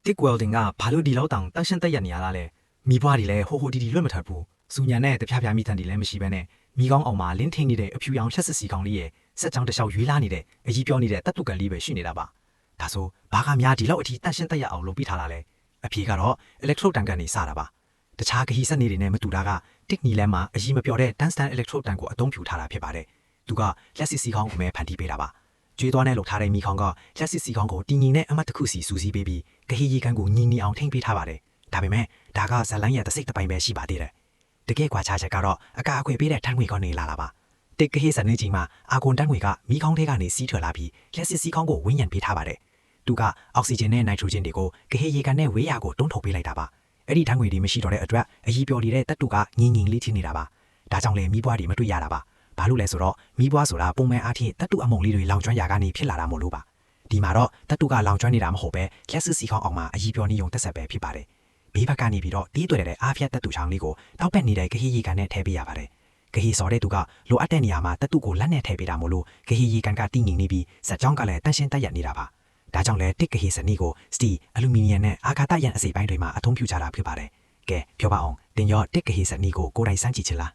တစ်ကွယ်တင်ကဘာလို့ဒီလောက်တောင်တန့်ရှင်းတက်ရနေရလားလဲမိဘတွေလည်းဟိုဟိုဒီဒီလွတ်မထပ်ဘူးစူညာနဲ့တပြားပြားမိထန်တွေလည်းမရှိဘဲနဲ့မိကောင်းအောင်မှာလင်းထင်းနေတဲ့အဖြူရောင်ချက်စစ်စီကောင်းလေးရဲ့စက်ကြောင်တစ်လျှောက်ရွေးလာနေတဲ့အကြီးပြောနေတဲ့တပ်တုကန်လေးပဲရှိနေတာပါဒါဆိုဘာကများဒီလောက်အထိတန့်ရှင်းတက်ရအောင်လုပ်ပြီးထားတာလဲအဖြေကတော့ electrode တန်ကန်နေစတာပါတခြားခရီးစက်နေတွေနဲ့မတူတာကတစ်နီလမ်းမှာအကြီးမပြောတဲ့ tungsten electrode တန်ကိုအသုံးပြုထားတာဖြစ်ပါတယ်သူကလက်စစ်စီကောင်းကိုပဲဖန်တီးပေးတာပါကျွေးသွားနဲ့လှုပ်ထားတဲ့မိခေါင်ကလက်စစ်စီကောင်းကိုတင်းငင်နဲ့အမတ်တစ်ခုစီစူးစီးပေးပြီးကဟီရီကန်ကိုညီညီအောင်ထိမ့်ပေးထားပါတယ်ဒါပေမဲ့ဒါကဇလန်းရဲ့တစ်စိတ်တစ်ပိုင်းပဲရှိပါသေးတယ်တကယ်ကွာခြားချက်ကတော့အကာအကွယ်ပေးတဲ့ထန်းငွေကနေလာတာပါတစ်ကဟီစနေချင်းမှာအာကွန်တန်းငွေကမိခေါင်းထဲကနေစီးထွက်လာပြီးလက်စစ်စီကောင်းကိုဝင်းရံပေးထားပါတယ်သူကအောက်ဆီဂျင်နဲ့နိုက်ထရိုဂျင်တွေကိုကဟီရီကန်နဲ့ဝေးရာကိုတွန်းထုတ်ပေးလိုက်တာပါအဲ့ဒီထန်းငွေတွေမရှိတော့တဲ့အတွက်အကြီးပြော်နေတဲ့တပ်တူကငင်ငင်လေးထင်းနေတာပါဒါကြောင့်လေမိဘွားတွေမတွေ့ရတာပါဘာလို့လဲဆိုတော့မိဘွားဆိုတာပုံမှန်အားဖြင့်တပ်တူအမုံလေးတွေလောင်ကျွမ်းရာကနေဖြစ်လာတာမို့လို့ပါဒီမှာတော့တပ်တူကလောင်ကျွမ်းနေတာမဟုတ်ပဲလက်စစ်စီခေါင်းအောင်မှာအကြီးပြော်နေုံတက်ဆက်ပဲဖြစ်ပါတယ်ဘေးဘက်ကနေပြီးတော့တီးတွေ့တဲ့အားဖြတ်တပ်တူချောင်းလေးကိုတောက်ပက်နေတဲ့ကဟီရီကန်နဲ့ထည့်ပေးရပါတယ်ကဟီစော်တဲ့သူကလိုအပ်တဲ့နေရာမှာတပ်တူကိုလက်နဲ့ထည့်ပေးတာမို့လို့ကဟီရီကန်ကတင်းငင်နေပြီးစက်ကြောင်းကလည်းတန့်ရှင်းတက်ရနေတာပါဒါကြောင့်လဲတစ်ကဟီစနီကိုစတီအလူမီနီယံနဲ့အာကာသရန်အစိပ်ပိုင်းတွေမှာအသုံးပြုကြတာဖြစ်ပါတယ်ကဲပြောပါအောင်တင်ရောတစ်ကဟီစနီကိုကိုယ်တိုင်စမ်းကြည့်ချင်လား